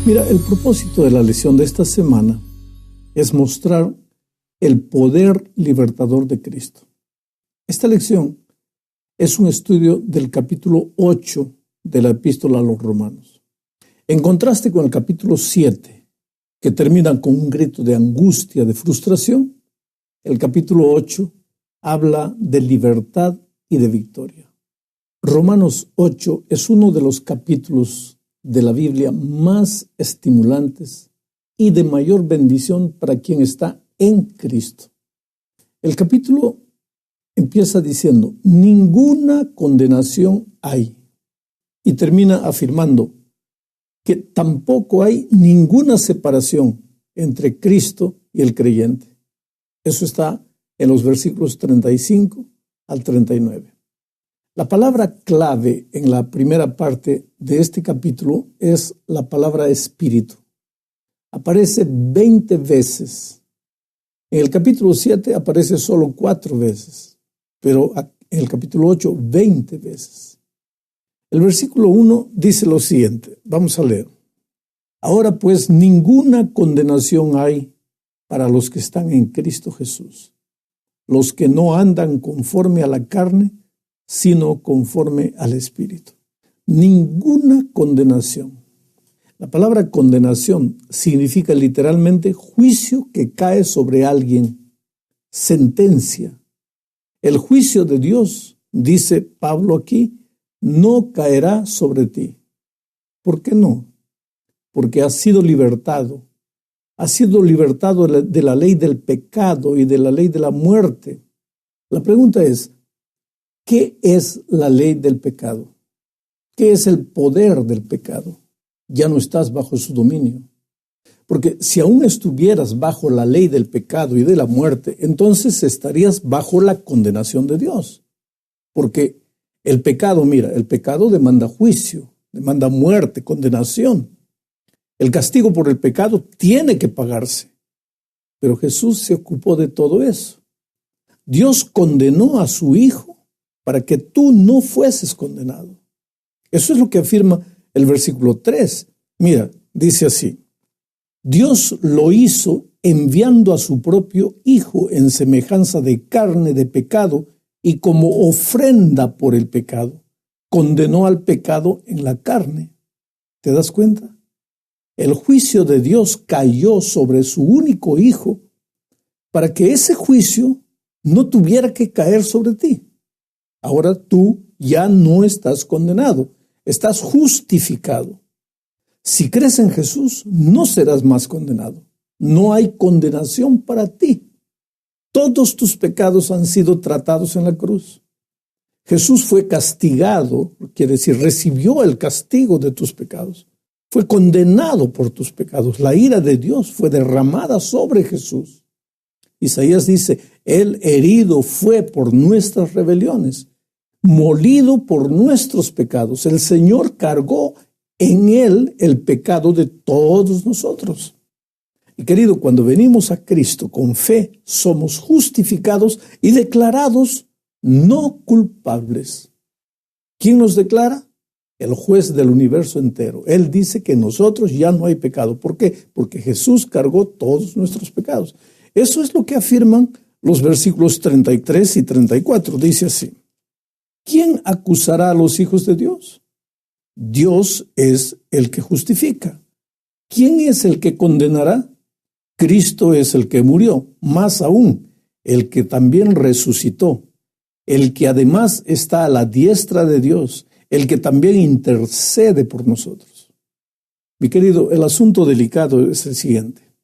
Mira, el propósito de la lección de esta semana es mostrar el poder libertador de Cristo. Esta lección es un estudio del capítulo 8 de la Epístola a los Romanos. En contraste con el capítulo 7, que termina con un grito de angustia, de frustración, el capítulo 8 habla de libertad y de victoria. Romanos 8 es uno de los capítulos de la Biblia más estimulantes y de mayor bendición para quien está en Cristo. El capítulo empieza diciendo, ninguna condenación hay, y termina afirmando que tampoco hay ninguna separación entre Cristo y el creyente. Eso está en los versículos 35 al 39. La palabra clave en la primera parte de este capítulo es la palabra espíritu. Aparece 20 veces. En el capítulo 7 aparece solo 4 veces, pero en el capítulo 8, 20 veces. El versículo 1 dice lo siguiente, vamos a leer. Ahora pues ninguna condenación hay para los que están en Cristo Jesús, los que no andan conforme a la carne, sino conforme al Espíritu. Ninguna condenación. La palabra condenación significa literalmente juicio que cae sobre alguien, sentencia. El juicio de Dios, dice Pablo aquí, no caerá sobre ti. ¿Por qué no? Porque has sido libertado. Has sido libertado de la ley del pecado y de la ley de la muerte. La pregunta es, ¿qué es la ley del pecado? ¿Qué es el poder del pecado? Ya no estás bajo su dominio. Porque si aún estuvieras bajo la ley del pecado y de la muerte, entonces estarías bajo la condenación de Dios. Porque el pecado, mira, el pecado demanda juicio, demanda muerte, condenación. El castigo por el pecado tiene que pagarse. Pero Jesús se ocupó de todo eso. Dios condenó a su Hijo para que tú no fueses condenado. Eso es lo que afirma el versículo 3. Mira, dice así. Dios lo hizo enviando a su propio Hijo en semejanza de carne de pecado y como ofrenda por el pecado. Condenó al pecado en la carne. ¿Te das cuenta? El juicio de Dios cayó sobre su único Hijo para que ese juicio no tuviera que caer sobre ti. Ahora tú ya no estás condenado, estás justificado. Si crees en Jesús, no serás más condenado. No hay condenación para ti. Todos tus pecados han sido tratados en la cruz. Jesús fue castigado, quiere decir, recibió el castigo de tus pecados. Fue condenado por tus pecados. La ira de Dios fue derramada sobre Jesús. Isaías dice, Él herido fue por nuestras rebeliones, molido por nuestros pecados. El Señor cargó en Él el pecado de todos nosotros. Y querido, cuando venimos a Cristo con fe, somos justificados y declarados no culpables. ¿Quién nos declara? El juez del universo entero. Él dice que nosotros ya no hay pecado. ¿Por qué? Porque Jesús cargó todos nuestros pecados. Eso es lo que afirman los versículos 33 y 34. Dice así. ¿Quién acusará a los hijos de Dios? Dios es el que justifica. ¿Quién es el que condenará? Cristo es el que murió, más aún, el que también resucitó, el que además está a la diestra de Dios, el que también intercede por nosotros. Mi querido, el asunto delicado es el siguiente.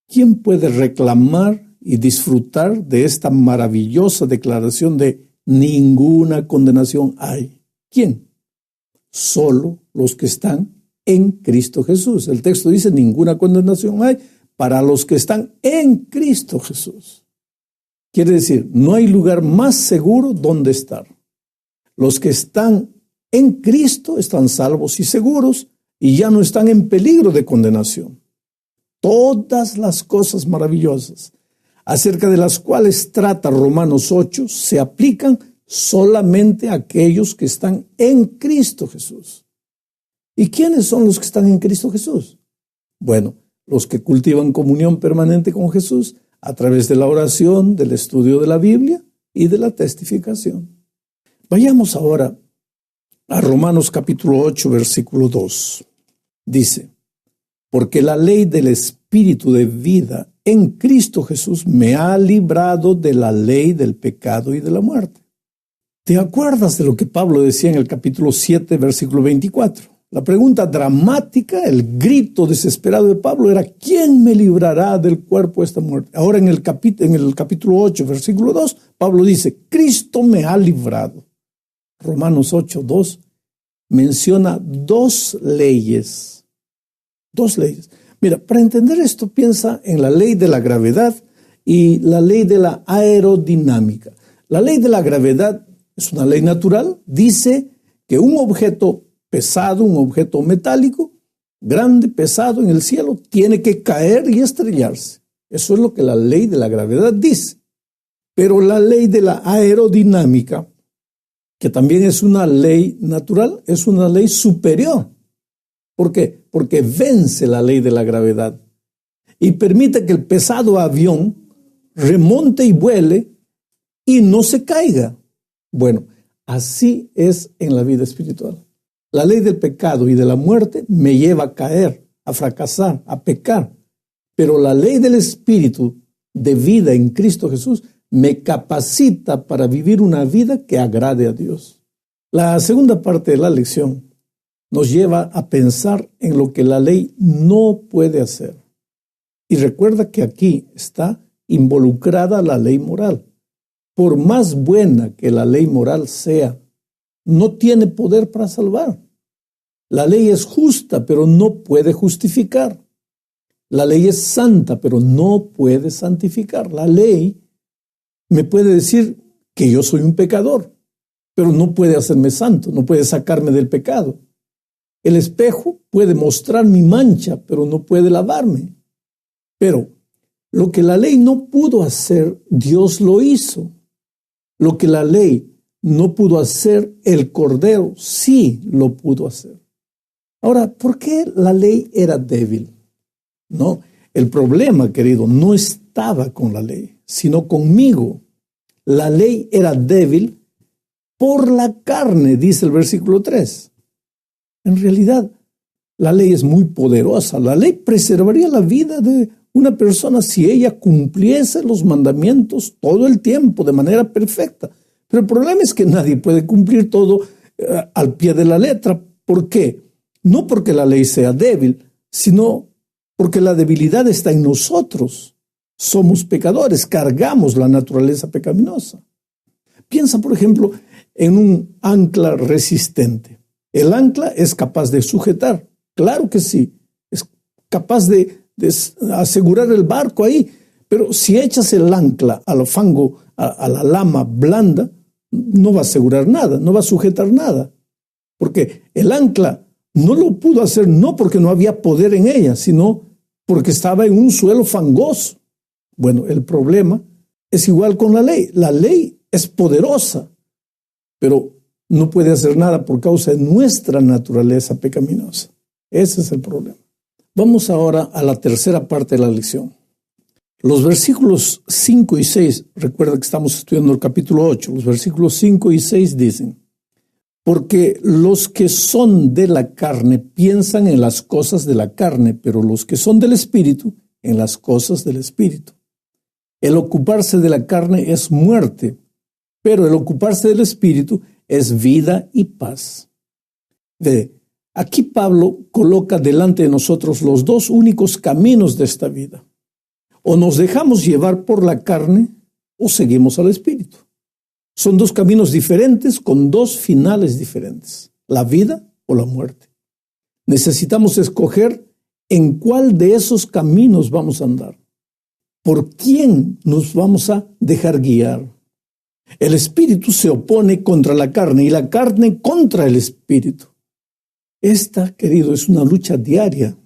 ¿Quién puede reclamar y disfrutar de esta maravillosa declaración de ninguna condenación hay? ¿Quién? Solo los que están en Cristo Jesús. El texto dice ninguna condenación hay para los que están en Cristo Jesús. Quiere decir, no hay lugar más seguro donde estar. Los que están en Cristo están salvos y seguros y ya no están en peligro de condenación. Todas las cosas maravillosas acerca de las cuales trata Romanos 8 se aplican solamente a aquellos que están en Cristo Jesús. ¿Y quiénes son los que están en Cristo Jesús? Bueno, los que cultivan comunión permanente con Jesús a través de la oración, del estudio de la Biblia y de la testificación. Vayamos ahora a Romanos capítulo 8, versículo 2. Dice: porque la ley del Espíritu de vida en Cristo Jesús me ha librado de la ley del pecado y de la muerte. ¿Te acuerdas de lo que Pablo decía en el capítulo 7, versículo 24? La pregunta dramática, el grito desesperado de Pablo era: ¿quién me librará del cuerpo de esta muerte? Ahora en el capítulo 8, versículo 2, Pablo dice: Cristo me ha librado. Romanos 8, 2 menciona dos leyes. Dos leyes. Mira, para entender esto, piensa en la ley de la gravedad y la ley de la aerodinámica. La ley de la gravedad es una ley natural. Dice que un objeto pesado, un objeto metálico, grande, pesado en el cielo, tiene que caer y estrellarse. Eso es lo que la ley de la gravedad dice. Pero la ley de la aerodinámica, que también es una ley natural, es una ley superior. ¿Por qué? Porque vence la ley de la gravedad y permite que el pesado avión remonte y vuele y no se caiga. Bueno, así es en la vida espiritual. La ley del pecado y de la muerte me lleva a caer, a fracasar, a pecar. Pero la ley del Espíritu de vida en Cristo Jesús me capacita para vivir una vida que agrade a Dios. La segunda parte de la lección nos lleva a pensar en lo que la ley no puede hacer. Y recuerda que aquí está involucrada la ley moral. Por más buena que la ley moral sea, no tiene poder para salvar. La ley es justa, pero no puede justificar. La ley es santa, pero no puede santificar. La ley me puede decir que yo soy un pecador, pero no puede hacerme santo, no puede sacarme del pecado. El espejo puede mostrar mi mancha, pero no puede lavarme. Pero lo que la ley no pudo hacer, Dios lo hizo. Lo que la ley no pudo hacer, el Cordero sí lo pudo hacer. Ahora, ¿por qué la ley era débil? No, el problema, querido, no estaba con la ley, sino conmigo. La ley era débil por la carne, dice el versículo 3. En realidad, la ley es muy poderosa. La ley preservaría la vida de una persona si ella cumpliese los mandamientos todo el tiempo de manera perfecta. Pero el problema es que nadie puede cumplir todo al pie de la letra. ¿Por qué? No porque la ley sea débil, sino porque la debilidad está en nosotros. Somos pecadores, cargamos la naturaleza pecaminosa. Piensa, por ejemplo, en un ancla resistente. El ancla es capaz de sujetar, claro que sí, es capaz de asegurar el barco ahí, pero si echas el ancla al fango, a la lama blanda, no va a asegurar nada, no va a sujetar nada, porque el ancla no lo pudo hacer no porque no había poder en ella, sino porque estaba en un suelo fangoso. Bueno, el problema es igual con la ley. La ley es poderosa, pero no puede hacer nada por causa de nuestra naturaleza pecaminosa. Ese es el problema. Vamos ahora a la tercera parte de la lección. Los versículos 5 y 6, recuerda que estamos estudiando el capítulo 8, los versículos 5 y 6 dicen: porque los que son de la carne piensan en las cosas de la carne, pero los que son del Espíritu, en las cosas del Espíritu. El ocuparse de la carne es muerte, pero el ocuparse del Espíritu es vida y paz. Aquí Pablo coloca delante de nosotros los dos únicos caminos de esta vida. O nos dejamos llevar por la carne o seguimos al Espíritu. Son dos caminos diferentes con dos finales diferentes, la vida o la muerte. Necesitamos escoger en cuál de esos caminos vamos a andar. ¿Por quién nos vamos a dejar guiar? El Espíritu se opone contra la carne y la carne contra el Espíritu. Esta, querido, es una lucha diaria.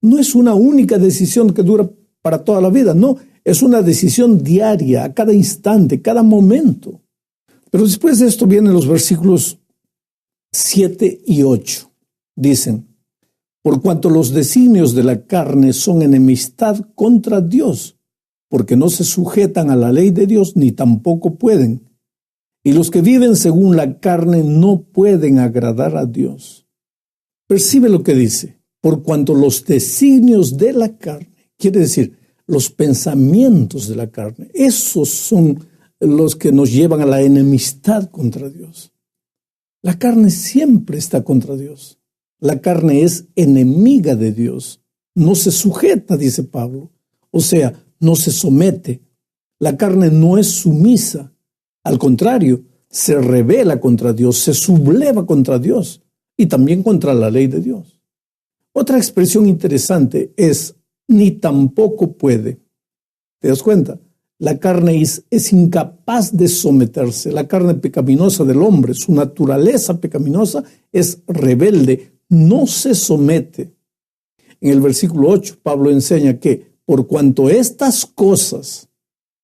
No es una única decisión que dura para toda la vida, no. Es una decisión diaria, a cada instante, cada momento. Pero después de esto vienen los versículos 7 y 8. Dicen: por cuanto los designios de la carne son enemistad contra Dios, porque no se sujetan a la ley de Dios ni tampoco pueden. Y los que viven según la carne no pueden agradar a Dios. Percibe lo que dice, por cuanto los designios de la carne, quiere decir, los pensamientos de la carne, esos son los que nos llevan a la enemistad contra Dios. La carne siempre está contra Dios. La carne es enemiga de Dios. No se sujeta, dice Pablo. O sea, no se somete. La carne no es sumisa. Al contrario, se rebela contra Dios, se subleva contra Dios y también contra la ley de Dios. Otra expresión interesante es ni tampoco puede. ¿Te das cuenta? La carne es incapaz de someterse. La carne pecaminosa del hombre, su naturaleza pecaminosa es rebelde, no se somete. En el versículo 8, Pablo enseña que por cuanto estas cosas,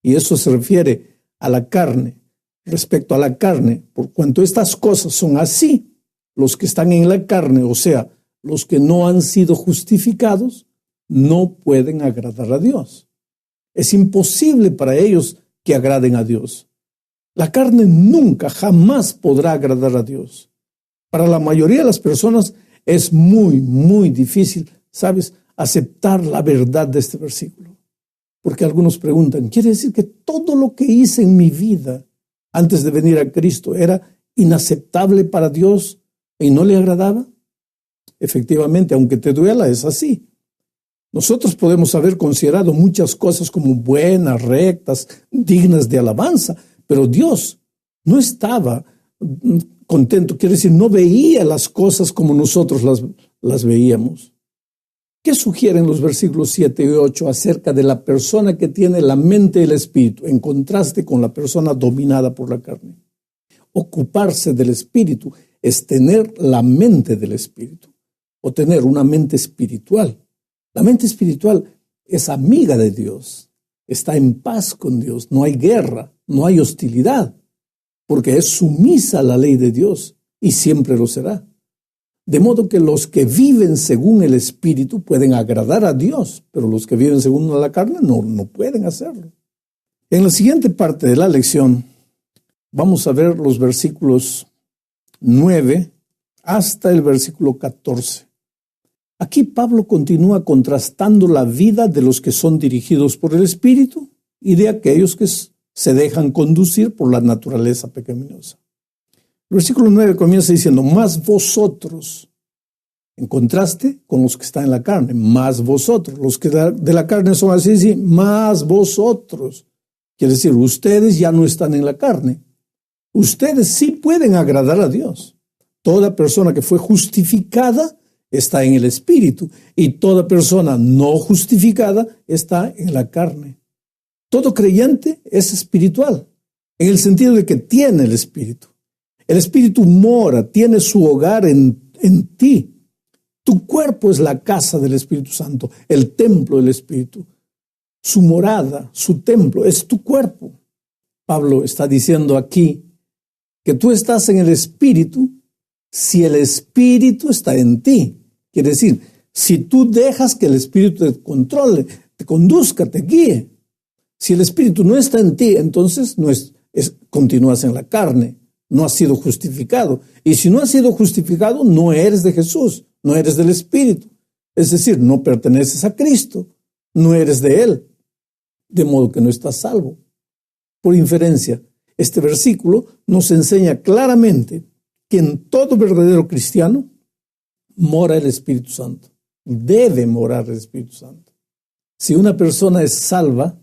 y eso se refiere a la carne, respecto a la carne, por cuanto estas cosas son así, los que están en la carne, o sea, los que no han sido justificados, no pueden agradar a Dios. Es imposible para ellos que agraden a Dios. La carne nunca, jamás podrá agradar a Dios. Para la mayoría de las personas es muy difícil, ¿sabes?, aceptar la verdad de este versículo. Porque algunos preguntan, ¿quiere decir que todo lo que hice en mi vida antes de venir a Cristo era inaceptable para Dios y no le agradaba? Efectivamente, aunque te duela, es así. Nosotros podemos haber considerado muchas cosas como buenas, rectas, dignas de alabanza, pero Dios no estaba contento, quiere decir, no veía las cosas como nosotros las veíamos. ¿Qué sugieren los versículos 7 y 8 acerca de la persona que tiene la mente y el espíritu, en contraste con la persona dominada por la carne? Ocuparse del espíritu es tener la mente del espíritu, o tener una mente espiritual. La mente espiritual es amiga de Dios, está en paz con Dios, no hay guerra, no hay hostilidad, porque es sumisa a la ley de Dios y siempre lo será. De modo que los que viven según el Espíritu pueden agradar a Dios, pero los que viven según la carne no pueden hacerlo. En la siguiente parte de la lección vamos a ver los versículos 9 hasta el versículo 14. Aquí Pablo continúa contrastando la vida de los que son dirigidos por el Espíritu y de aquellos que se dejan conducir por la naturaleza pecaminosa. El versículo 9 comienza diciendo, más vosotros, en contraste con los que están en la carne, más vosotros. Los que de la carne son así, sí, más vosotros. Quiere decir, ustedes ya no están en la carne. Ustedes sí pueden agradar a Dios. Toda persona que fue justificada está en el Espíritu y toda persona no justificada está en la carne. Todo creyente es espiritual, en el sentido de que tiene el Espíritu. El Espíritu mora, tiene su hogar en ti. Tu cuerpo es la casa del Espíritu Santo, el templo del Espíritu. Su morada, su templo, es tu cuerpo. Pablo está diciendo aquí que tú estás en el Espíritu si el Espíritu está en ti. Quiere decir, si tú dejas que el Espíritu te controle, te conduzca, te guíe. Si el Espíritu no está en ti, entonces continúas en la carne. No has sido justificado. Y si no has sido justificado, no eres de Jesús, no eres del Espíritu. Es decir, no perteneces a Cristo, no eres de Él. De modo que no estás salvo. Por inferencia, este versículo nos enseña claramente que en todo verdadero cristiano mora el Espíritu Santo. Debe morar el Espíritu Santo. Si una persona es salva,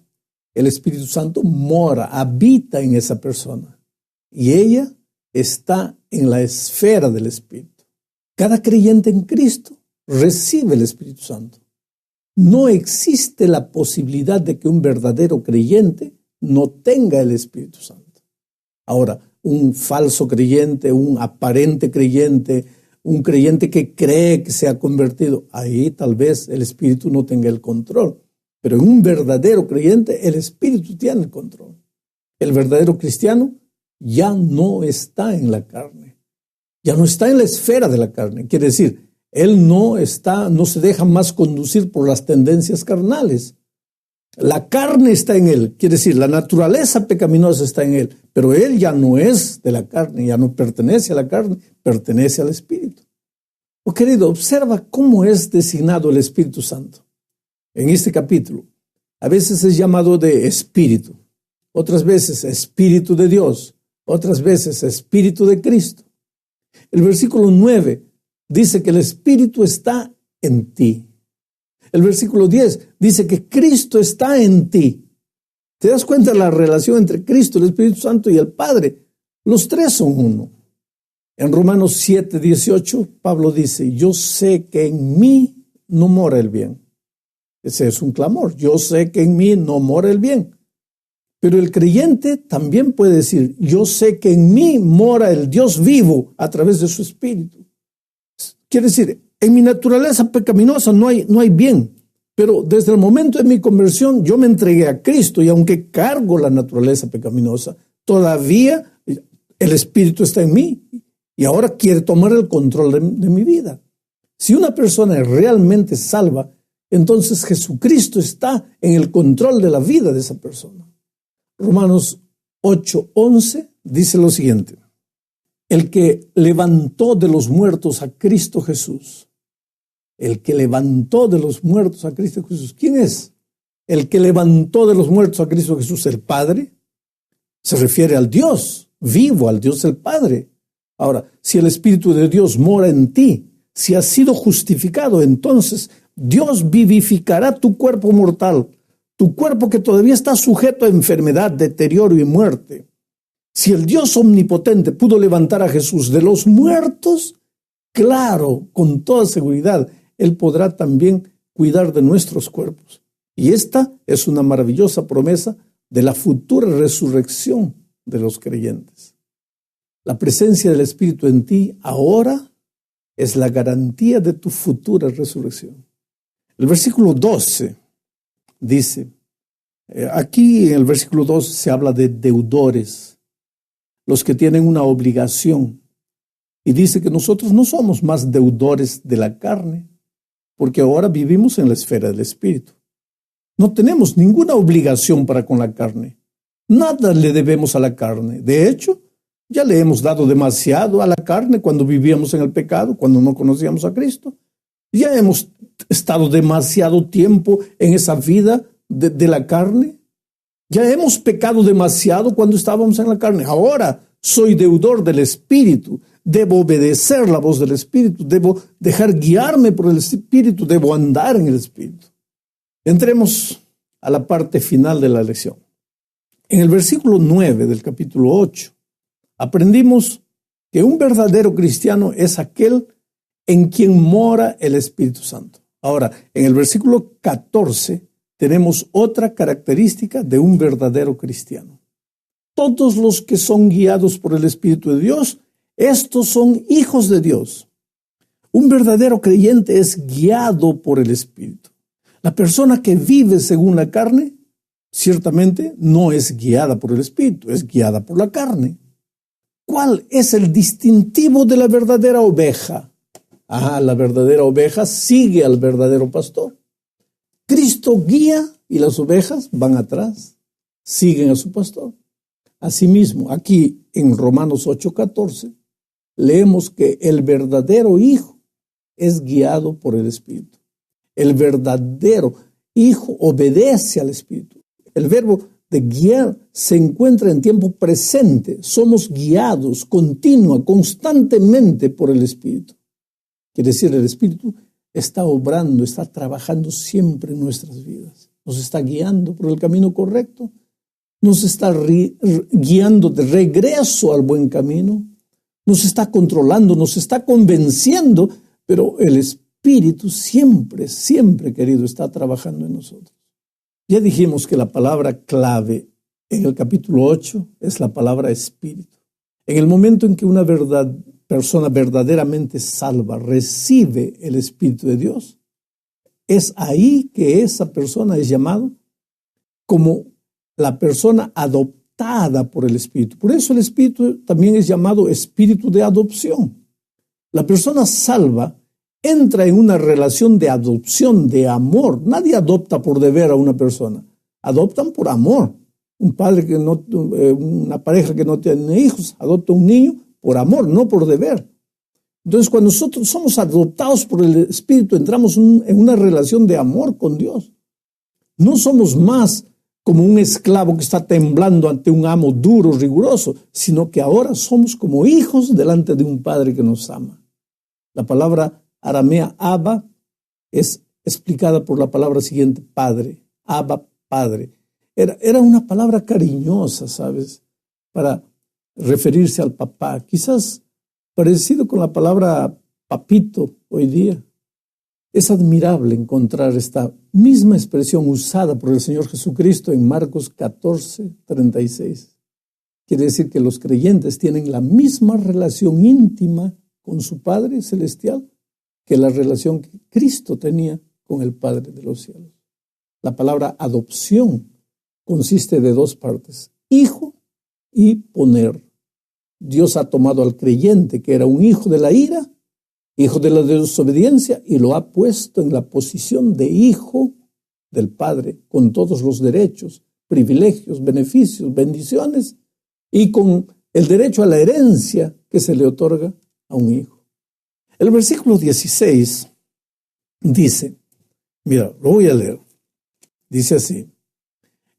el Espíritu Santo mora, habita en esa persona. Y ella está en la esfera del Espíritu. Cada creyente en Cristo recibe el Espíritu Santo. No existe la posibilidad de que un verdadero creyente no tenga el Espíritu Santo. Ahora, un falso creyente, un aparente creyente, un creyente que cree que se ha convertido, ahí tal vez el Espíritu no tenga el control. Pero en un verdadero creyente, el Espíritu tiene el control. El verdadero cristiano ya no está en la carne, ya no está en la esfera de la carne. Quiere decir, Él no se deja más conducir por las tendencias carnales. La carne está en él, quiere decir, la naturaleza pecaminosa está en él, pero él ya no es de la carne, ya no pertenece a la carne, pertenece al Espíritu. Oh, querido, observa cómo es designado el Espíritu Santo. En este capítulo, a veces es llamado de Espíritu, otras veces Espíritu de Dios, otras veces Espíritu de Cristo. El versículo 9 dice que el Espíritu está en ti. El versículo 10 dice que Cristo está en ti. ¿Te das cuenta de la relación entre Cristo, el Espíritu Santo y el Padre? Los tres son uno. En Romanos 7:18, Pablo dice, yo sé que en mí no mora el bien. Ese es un clamor. Yo sé que en mí no mora el bien. Pero el creyente también puede decir, yo sé que en mí mora el Dios vivo a través de su Espíritu. Quiere decir, en mi naturaleza pecaminosa no hay bien, pero desde el momento de mi conversión yo me entregué a Cristo y aunque cargo la naturaleza pecaminosa, todavía el Espíritu está en mí y ahora quiere tomar el control de mi vida. Si una persona es realmente salva, entonces Jesucristo está en el control de la vida de esa persona. Romanos 8:11 dice lo siguiente, el que levantó de los muertos a Cristo Jesús. El que levantó de los muertos a Cristo Jesús. ¿Quién es? El que levantó de los muertos a Cristo Jesús, el Padre. Se refiere al Dios vivo, al Dios el Padre. Ahora, si el Espíritu de Dios mora en ti, si has sido justificado, entonces Dios vivificará tu cuerpo mortal, tu cuerpo que todavía está sujeto a enfermedad, deterioro y muerte. Si el Dios omnipotente pudo levantar a Jesús de los muertos, claro, con toda seguridad, Él podrá también cuidar de nuestros cuerpos. Y esta es una maravillosa promesa de la futura resurrección de los creyentes. La presencia del Espíritu en ti ahora es la garantía de tu futura resurrección. El versículo 12 dice, aquí en el versículo 12 se habla de deudores, los que tienen una obligación. Y dice que nosotros no somos más deudores de la carne, porque ahora vivimos en la esfera del Espíritu. No tenemos ninguna obligación para con la carne. Nada le debemos a la carne. De hecho, ya le hemos dado demasiado a la carne cuando vivíamos en el pecado, cuando no conocíamos a Cristo. Ya hemos estado demasiado tiempo en esa vida de la carne. Ya hemos pecado demasiado cuando estábamos en la carne. Ahora soy deudor del Espíritu. Debo obedecer la voz del Espíritu, debo dejar guiarme por el Espíritu, debo andar en el Espíritu. Entremos a la parte final de la lección. En el versículo 9 del capítulo 8, aprendimos que un verdadero cristiano es aquel en quien mora el Espíritu Santo. Ahora, en el versículo 14 tenemos otra característica de un verdadero cristiano. Todos los que son guiados por el Espíritu de Dios, estos son hijos de Dios. Un verdadero creyente es guiado por el Espíritu. La persona que vive según la carne, ciertamente no es guiada por el Espíritu, es guiada por la carne. ¿Cuál es el distintivo de la verdadera oveja? La verdadera oveja sigue al verdadero pastor. Cristo guía y las ovejas van atrás, siguen a su pastor. Asimismo, aquí en Romanos 8:14, leemos que el verdadero hijo es guiado por el Espíritu. El verdadero hijo obedece al Espíritu. El verbo de guiar se encuentra en tiempo presente. Somos guiados constantemente por el Espíritu. Quiere decir, el Espíritu está obrando, está trabajando siempre en nuestras vidas. Nos está guiando por el camino correcto. Nos está guiando de regreso al buen camino. Nos está controlando, nos está convenciendo, pero el Espíritu siempre, querido, está trabajando en nosotros. Ya dijimos que la palabra clave en el capítulo 8 es la palabra Espíritu. En el momento en que una persona verdaderamente salva recibe el Espíritu de Dios, es ahí que esa persona es llamada como la persona adoptada por el Espíritu. Por eso el Espíritu también es llamado Espíritu de adopción. La persona salva entra en una relación de adopción, de amor. Nadie adopta por deber a una persona, adoptan por amor. Una pareja que no tiene hijos, adopta un niño por amor, no por deber. Entonces, cuando nosotros somos adoptados por el Espíritu, entramos en una relación de amor con Dios. No somos más como un esclavo que está temblando ante un amo duro, riguroso, sino que ahora somos como hijos delante de un Padre que nos ama. La palabra aramea Abba es explicada por la palabra siguiente, Padre. Abba, Padre. Era una palabra cariñosa, ¿sabes? Para referirse al papá. Quizás parecido con la palabra papito hoy día. Es admirable encontrar esta misma expresión usada por el Señor Jesucristo en Marcos 14:36. Quiere decir que los creyentes tienen la misma relación íntima con su Padre Celestial que la relación que Cristo tenía con el Padre de los cielos. La palabra adopción consiste de dos partes, hijo y poner. Dios ha tomado al creyente, que era un hijo de la ira, hijo de la desobediencia, y lo ha puesto en la posición de hijo del Padre, con todos los derechos, privilegios, beneficios, bendiciones, y con el derecho a la herencia que se le otorga a un hijo. El versículo 16 dice, mira, lo voy a leer, dice así: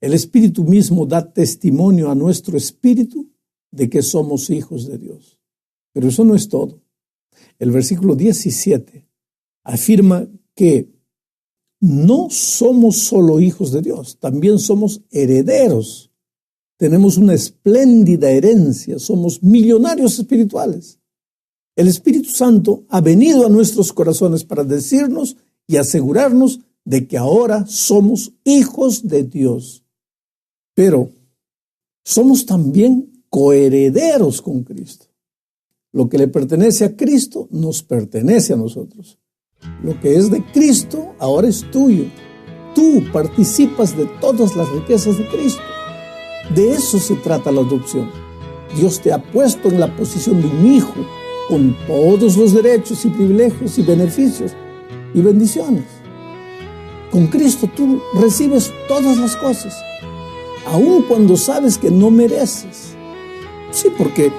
el Espíritu mismo da testimonio a nuestro espíritu de que somos hijos de Dios. Pero eso no es todo. El versículo 17 afirma que no somos solo hijos de Dios, también somos herederos. Tenemos una espléndida herencia, somos millonarios espirituales. El Espíritu Santo ha venido a nuestros corazones para decirnos y asegurarnos de que ahora somos hijos de Dios. Pero somos también coherederos con Cristo. Lo que le pertenece a Cristo nos pertenece a nosotros. Lo que es de Cristo ahora es tuyo. Tú participas de todas las riquezas de Cristo. De eso se trata la adopción. Dios te ha puesto en la posición de un hijo, con todos los derechos y privilegios y beneficios y bendiciones. Con Cristo tú recibes todas las cosas, aun cuando sabes que no mereces. Sí, porque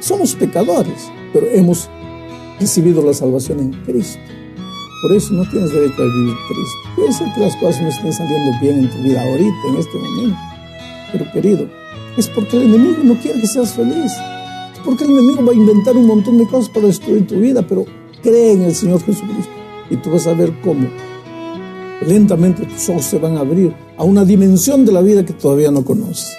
somos pecadores, pero hemos recibido la salvación en Cristo. Por eso no tienes derecho a vivir triste. Puede ser que las cosas no estén saliendo bien en tu vida ahorita, en este momento. Pero querido, es porque el enemigo no quiere que seas feliz. Es porque el enemigo va a inventar un montón de cosas para destruir tu vida, pero cree en el Señor Jesucristo y tú vas a ver cómo lentamente tus ojos se van a abrir a una dimensión de la vida que todavía no conoces.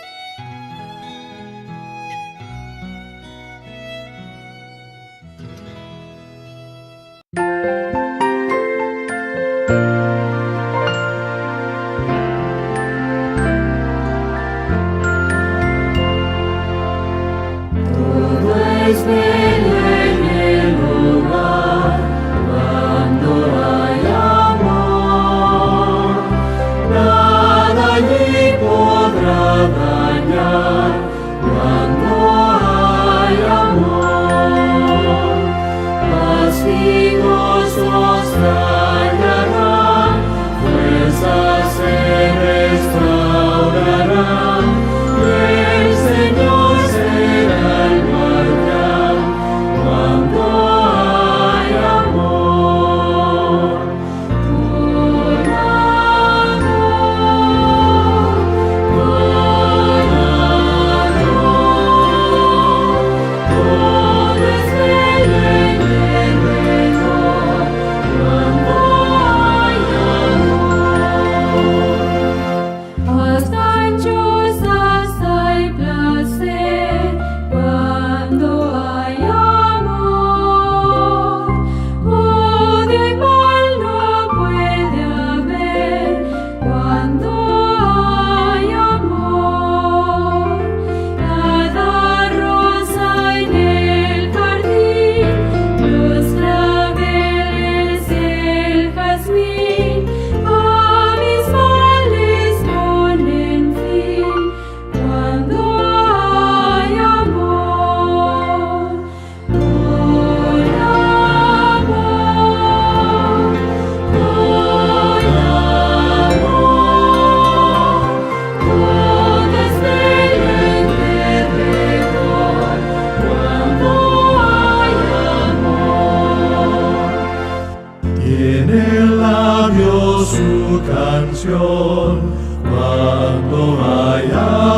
su canción cuando hay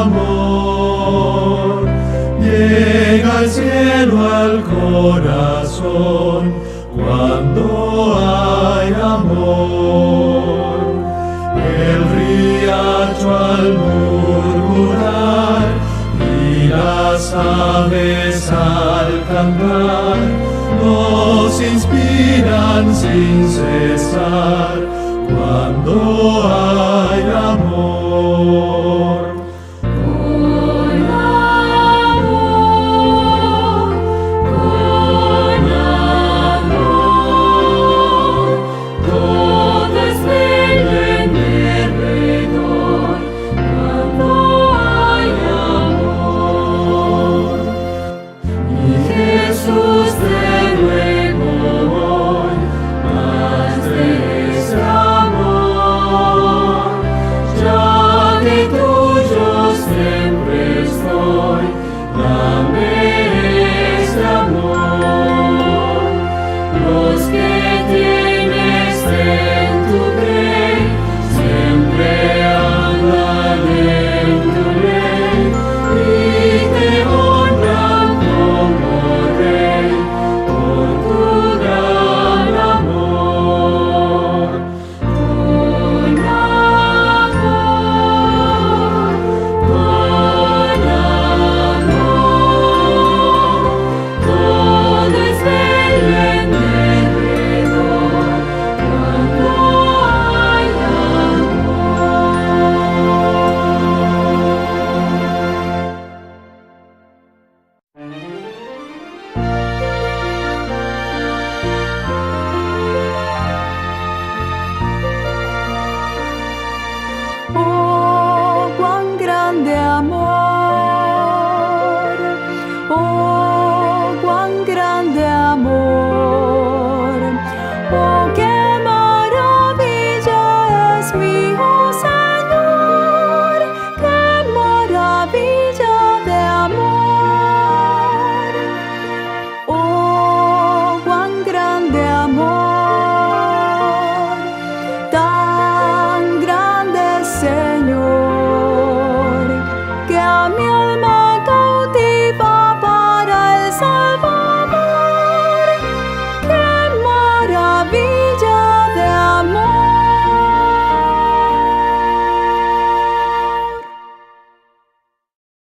amor. Llega el cielo al corazón cuando hay amor. El riacho al murmurar y las aves al cantar nos inspiran sin cesar cuando